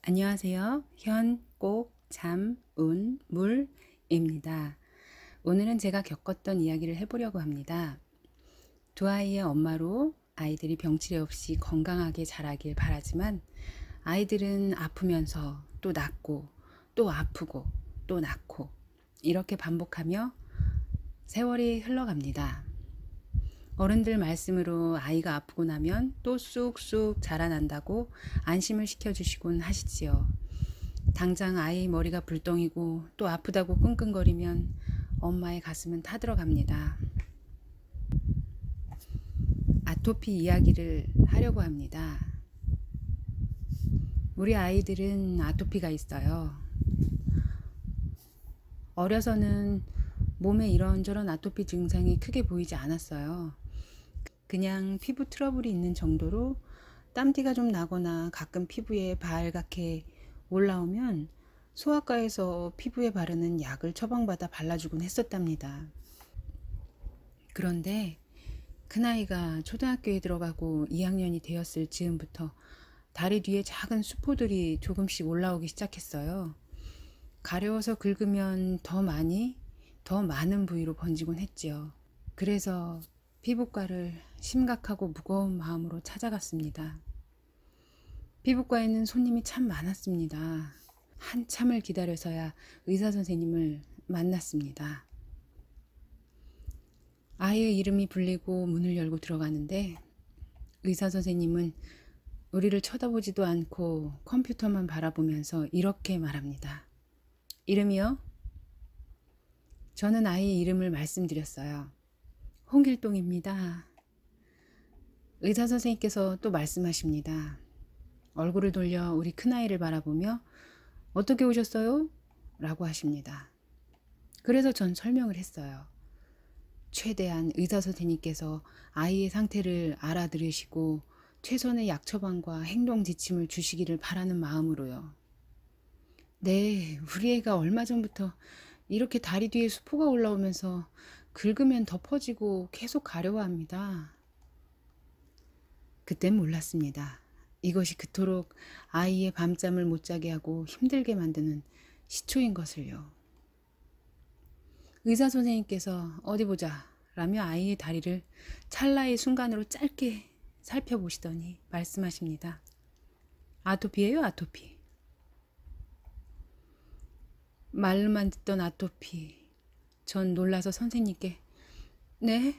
안녕하세요. 현, 꼭, 잠, 운, 물입니다. 오늘은 제가 겪었던 이야기를 해보려고 합니다. 두 아이의 엄마로 아이들이 병치레 없이 건강하게 자라길 바라지만 아이들은 아프면서 또 낫고 또 아프고 또 낫고 이렇게 반복하며 세월이 흘러갑니다. 어른들 말씀으로 아이가 아프고 나면 또 쑥쑥 자라난다고 안심을 시켜주시곤 하시지요. 당장 아이 머리가 불덩이고 또 아프다고 끙끙거리면 엄마의 가슴은 타들어갑니다. 아토피 이야기를 하려고 합니다. 우리 아이들은 아토피가 있어요. 어려서는 몸에 이런저런 아토피 증상이 크게 보이지 않았어요. 그냥 피부 트러블이 있는 정도로 땀띠가 좀 나거나 가끔 피부에 발갛게 올라오면 소아과에서 피부에 바르는 약을 처방받아 발라주곤 했었답니다. 그런데 큰아이가 초등학교에 들어가고 2학년이 되었을 즈음부터 다리 뒤에 작은 수포들이 조금씩 올라오기 시작했어요. 가려워서 긁으면 더 많은 부위로 번지곤 했지요. 그래서 피부과를 심각하고 무거운 마음으로 찾아갔습니다. 피부과에는 손님이 참 많았습니다. 한참을 기다려서야 의사 선생님을 만났습니다. 아이의 이름이 불리고 문을 열고 들어가는데 의사 선생님은 우리를 쳐다보지도 않고 컴퓨터만 바라보면서 이렇게 말합니다. 이름이요? 저는 아이의 이름을 말씀드렸어요. 홍길동입니다. 의사 선생님께서 또 말씀하십니다. 얼굴을 돌려 우리 큰아이를 바라보며 어떻게 오셨어요? 라고 하십니다. 그래서 전 설명을 했어요. 최대한 의사 선생님께서 아이의 상태를 알아들으시고 최선의 약 처방과 행동 지침을 주시기를 바라는 마음으로요. 네, 우리 애가 얼마 전부터 이렇게 다리 뒤에 수포가 올라오면서 긁으면 덮어지고 계속 가려워합니다. 그땐 몰랐습니다. 이것이 그토록 아이의 밤잠을 못 자게 하고 힘들게 만드는 시초인 것을요. 의사 선생님께서 어디 보자 라며 아이의 다리를 찰나의 순간으로 짧게 살펴보시더니 말씀하십니다. 아토피예요, 아토피. 말로만 듣던 아토피. 전 놀라서 선생님께 네?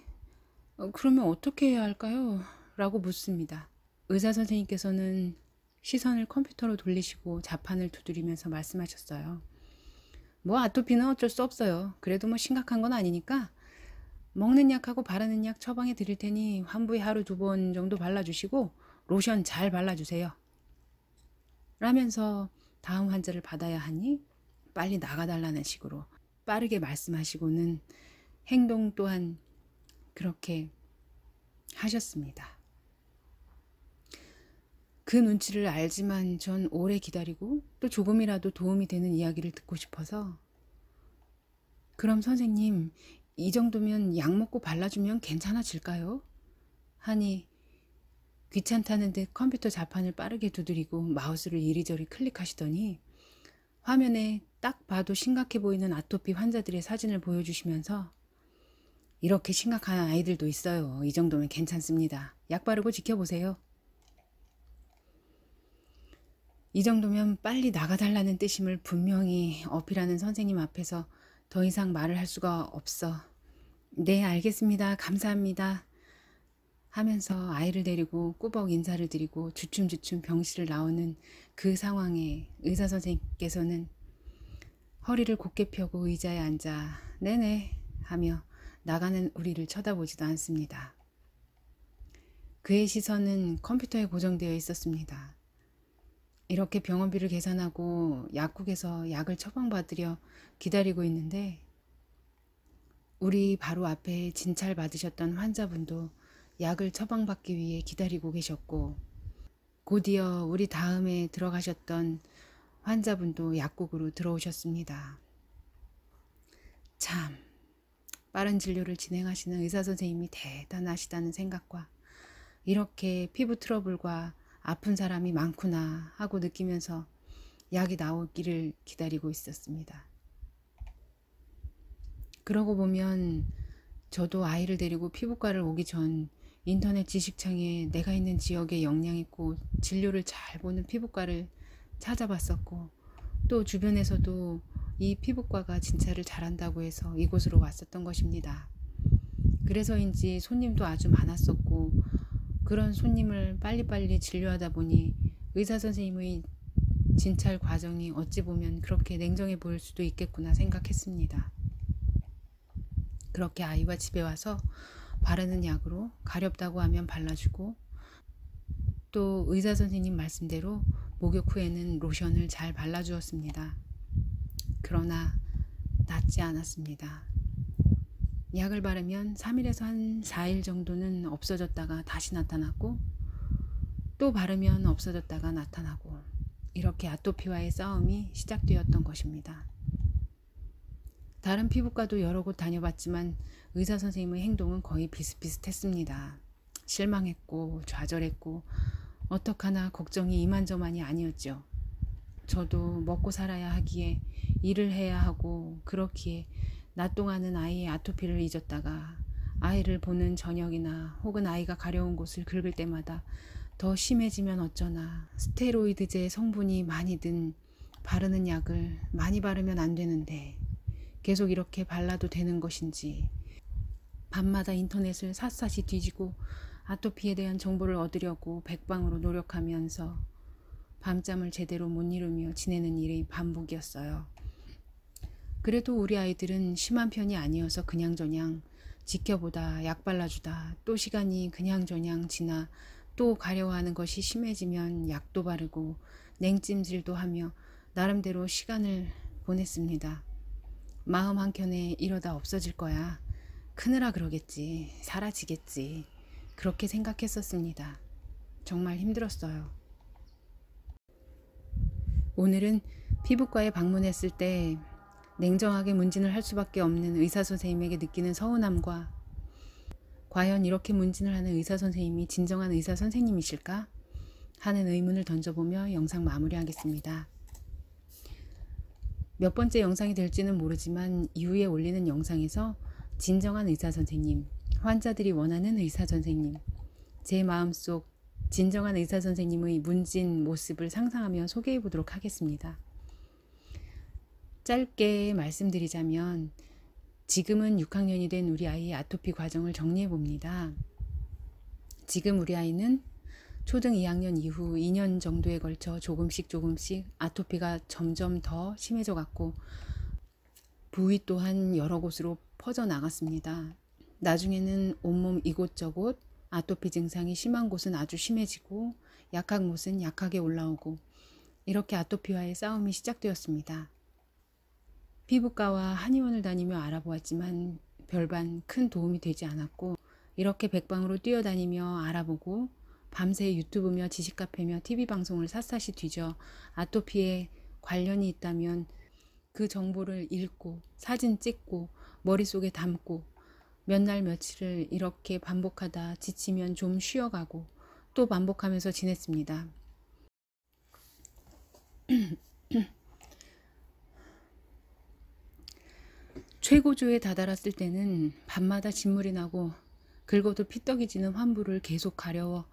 그러면 어떻게 해야 할까요? 라고 묻습니다. 의사 선생님께서는 시선을 컴퓨터로 돌리시고 자판을 두드리면서 말씀하셨어요. 뭐 아토피는 어쩔 수 없어요. 그래도 뭐 심각한 건 아니니까 먹는 약하고 바르는 약 처방해 드릴 테니 환부에 하루 2번 정도 발라주시고 로션 잘 발라주세요. 라면서 다음 환자를 받아야 하니 빨리 나가달라는 식으로 빠르게 말씀하시고는 행동 또한 그렇게 하셨습니다. 그 눈치를 알지만 전 오래 기다리고 또 조금이라도 도움이 되는 이야기를 듣고 싶어서 그럼 선생님 이 정도면 약 먹고 발라주면 괜찮아질까요? 하니 귀찮다는 듯 컴퓨터 자판을 빠르게 두드리고 마우스를 이리저리 클릭하시더니 화면에 딱 봐도 심각해 보이는 아토피 환자들의 사진을 보여주시면서 이렇게 심각한 아이들도 있어요. 이 정도면 괜찮습니다. 약 바르고 지켜보세요. 이 정도면 빨리 나가달라는 뜻임을 분명히 어필하는 선생님 앞에서 더 이상 말을 할 수가 없어 네 알겠습니다. 감사합니다. 하면서 아이를 데리고 꾸벅 인사를 드리고 주춤주춤 병실을 나오는 그 상황에 의사 선생님께서는 허리를 곧게 펴고 의자에 앉아 네네 하며 나가는 우리를 쳐다보지도 않습니다. 그의 시선은 컴퓨터에 고정되어 있었습니다. 이렇게 병원비를 계산하고 약국에서 약을 처방받으려 기다리고 있는데 우리 바로 앞에 진찰 받으셨던 환자분도 약을 처방받기 위해 기다리고 계셨고 곧이어 우리 다음에 들어가셨던 환자분도 약국으로 들어오셨습니다. 참 빠른 진료를 진행하시는 의사 선생님이 대단하시다는 생각과 이렇게 피부 트러블과 아픈 사람이 많구나 하고 느끼면서 약이 나오기를 기다리고 있었습니다. 그러고 보면 저도 아이를 데리고 피부과를 오기 전 인터넷 지식창에 내가 있는 지역에 역량 있고 진료를 잘 보는 피부과를 찾아봤었고, 또 주변에서도 이 피부과가 진찰을 잘한다고 해서 이곳으로 왔었던 것입니다. 그래서인지 손님도 아주 많았었고, 그런 손님을 빨리빨리 진료하다 보니 의사 선생님의 진찰 과정이 어찌 보면 그렇게 냉정해 보일 수도 있겠구나 생각했습니다. 그렇게 아이와 집에 와서 바르는 약으로 가렵다고 하면 발라주고, 또 의사 선생님 말씀대로 목욕 후에는 로션을 잘 발라주었습니다. 그러나 낫지 않았습니다. 약을 바르면 3일에서 한 4일 정도는 없어졌다가 다시 나타났고, 또 바르면 없어졌다가 나타나고, 이렇게 아토피와의 싸움이 시작되었던 것입니다. 다른 피부과도 여러 곳 다녀봤지만 의사 선생님의 행동은 거의 비슷비슷했습니다. 실망했고 좌절했고 어떡하나 걱정이 이만저만이 아니었죠. 저도 먹고 살아야 하기에 일을 해야 하고, 그렇기에 낮 동안은 아이의 아토피를 잊었다가 아이를 보는 저녁이나 혹은 아이가 가려운 곳을 긁을 때마다 더 심해지면 어쩌나, 스테로이드제 성분이 많이 든 바르는 약을 많이 바르면 안 되는데 계속 이렇게 발라도 되는 것인지, 밤마다 인터넷을 샅샅이 뒤지고 아토피에 대한 정보를 얻으려고 백방으로 노력하면서 밤잠을 제대로 못 이루며 지내는 일이 반복이었어요. 그래도 우리 아이들은 심한 편이 아니어서 그냥저냥 지켜보다 약 발라주다 또 시간이 그냥저냥 지나 또 가려워하는 것이 심해지면 약도 바르고 냉찜질도 하며 나름대로 시간을 보냈습니다. 마음 한켠에 이러다 없어질 거야, 크느라 그러겠지, 사라지겠지, 그렇게 생각했었습니다. 정말 힘들었어요. 오늘은 피부과에 방문했을 때 냉정하게 문진을 할 수밖에 없는 의사 선생님에게 느끼는 서운함과, 과연 이렇게 문진을 하는 의사 선생님이 진정한 의사 선생님이실까 하는 의문을 던져보며 영상 마무리하겠습니다. 몇 번째 영상이 될지는 모르지만 이후에 올리는 영상에서 진정한 의사 선생님, 환자들이 원하는 의사 선생님, 제 마음속 진정한 의사 선생님의 문진 모습을 상상하며 소개해 보도록 하겠습니다. 짧게 말씀드리자면, 지금은 6학년이 된 우리 아이의 아토피 과정을 정리해 봅니다. 지금 우리 아이는 초등 2학년 이후 2년 정도에 걸쳐 조금씩 아토피가 점점 더 심해져 갔고, 부위 또한 여러 곳으로 퍼져 나갔습니다. 나중에는 온몸 이곳저곳 아토피 증상이 심한 곳은 아주 심해지고 약한 곳은 약하게 올라오고, 이렇게 아토피와의 싸움이 시작되었습니다. 피부과와 한의원을 다니며 알아보았지만 별반 큰 도움이 되지 않았고, 이렇게 백방으로 뛰어다니며 알아보고 밤새 유튜브며 지식카페며 TV방송을 샅샅이 뒤져 아토피에 관련이 있다면 그 정보를 읽고 사진 찍고 머릿속에 담고 몇 날 며칠을 이렇게 반복하다 지치면 좀 쉬어가고 또 반복하면서 지냈습니다. 최고조에 다다랐을 때는 밤마다 진물이 나고 긁어도 피떡이 지는 환부를 계속 가려워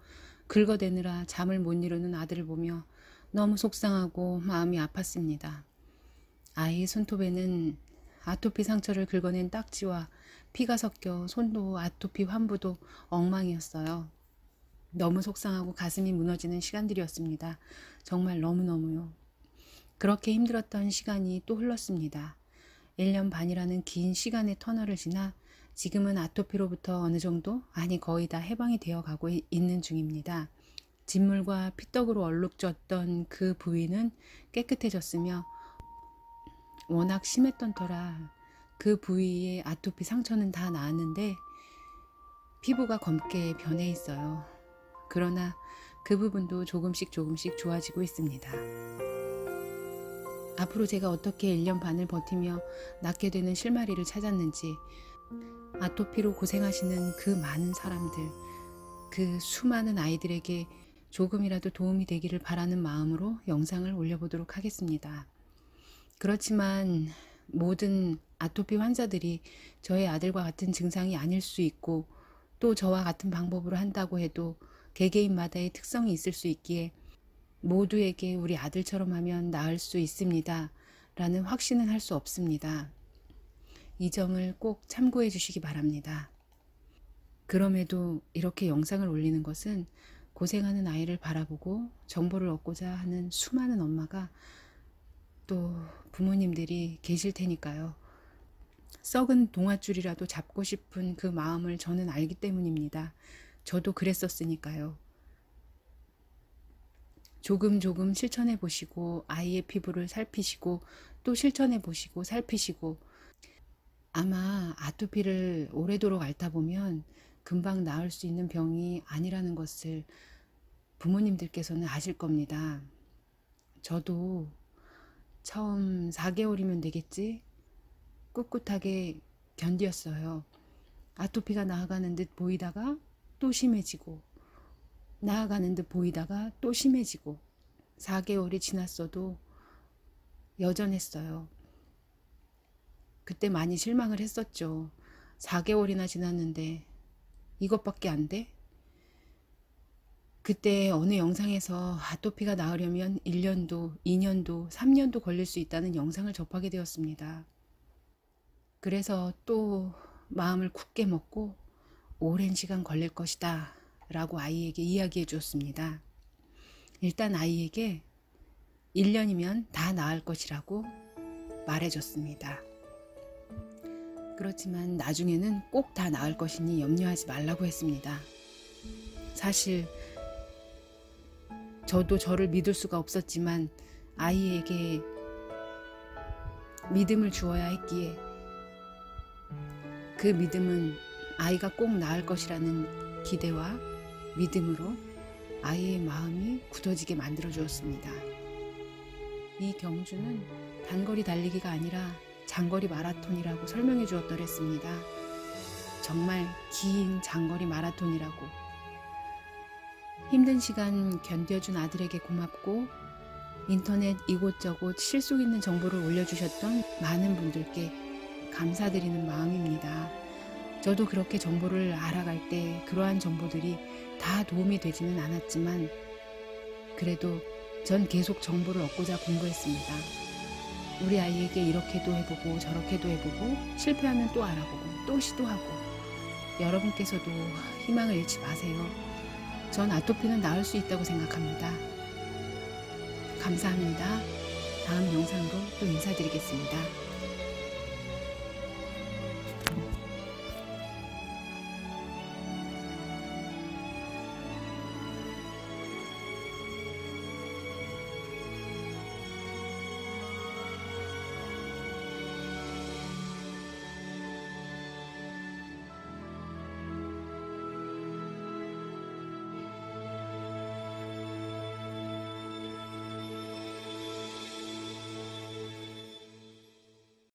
긁어대느라 잠을 못 이루는 아들을 보며 너무 속상하고 마음이 아팠습니다. 아이의 손톱에는 아토피 상처를 긁어낸 딱지와 피가 섞여 손도 아토피 환부도 엉망이었어요. 너무 속상하고 가슴이 무너지는 시간들이었습니다. 정말 너무너무요. 그렇게 힘들었던 시간이 또 흘렀습니다. 1년 반이라는 긴 시간의 터널을 지나 지금은 아토피로부터 어느 정도, 아니 거의 다 해방이 되어 가고 있는 중입니다. 진물과 피떡으로 얼룩졌던 그 부위는 깨끗해졌으며 워낙 심했던 터라 그 부위의 아토피 상처는 다 나았는데 피부가 검게 변해 있어요. 그러나 그 부분도 조금씩 좋아지고 있습니다. 앞으로 제가 어떻게 1년 반을 버티며 낫게 되는 실마리를 찾았는지, 아토피로 고생하시는 그 많은 사람들, 그 수많은 아이들에게 조금이라도 도움이 되기를 바라는 마음으로 영상을 올려보도록 하겠습니다. 그렇지만 모든 아토피 환자들이 저의 아들과 같은 증상이 아닐 수 있고 또 저와 같은 방법으로 한다고 해도 개개인마다의 특성이 있을 수 있기에 모두에게 우리 아들처럼 하면 나을 수 있습니다 라는 확신은 할 수 없습니다. 이 점을 꼭 참고해 주시기 바랍니다. 그럼에도 이렇게 영상을 올리는 것은 고생하는 아이를 바라보고 정보를 얻고자 하는 수많은 엄마가 또 부모님들이 계실 테니까요. 썩은 동아줄이라도 잡고 싶은 그 마음을 저는 알기 때문입니다. 저도 그랬었으니까요. 조금 실천해 보시고 아이의 피부를 살피시고 또 실천해 보시고 살피시고 아마 아토피를 오래도록 앓다 보면 금방 나을 수 있는 병이 아니라는 것을 부모님들께서는 아실 겁니다. 저도 처음 4개월이면 되겠지? 꿋꿋하게 견디었어요. 아토피가 나아가는 듯 보이다가 또 심해지고 나아가는 듯 보이다가 또 심해지고 4개월이 지났어도 여전했어요. 그때 많이 실망을 했었죠. 4개월이나 지났는데 이것밖에 안 돼? 그때 어느 영상에서 아토피가 나으려면 1년도, 2년도, 3년도 걸릴 수 있다는 영상을 접하게 되었습니다. 그래서 또 마음을 굳게 먹고 오랜 시간 걸릴 것이다 라고 아이에게 이야기해 주었습니다. 일단 아이에게 1년이면 다 나을 것이라고 말해줬습니다. 그렇지만 나중에는 꼭 다 나을 것이니 염려하지 말라고 했습니다. 사실 저도 저를 믿을 수가 없었지만 아이에게 믿음을 주어야 했기에 그 믿음은 아이가 꼭 나을 것이라는 기대와 믿음으로 아이의 마음이 굳어지게 만들어 주었습니다. 이 경주는 단거리 달리기가 아니라 장거리 마라톤이라고 설명해 주었더랬습니다. 정말 긴 장거리 마라톤이라고. 힘든 시간 견뎌준 아들에게 고맙고 인터넷 이곳저곳 실속 있는 정보를 올려주셨던 많은 분들께 감사드리는 마음입니다. 저도 그렇게 정보를 알아갈 때 그러한 정보들이 다 도움이 되지는 않았지만 그래도 전 계속 정보를 얻고자 공부했습니다. 우리 아이에게 이렇게도 해보고 저렇게도 해보고 실패하면 또 알아보고 또 시도하고 여러분께서도 희망을 잃지 마세요. 전 아토피는 나을 수 있다고 생각합니다. 감사합니다. 다음 영상으로 또 인사드리겠습니다.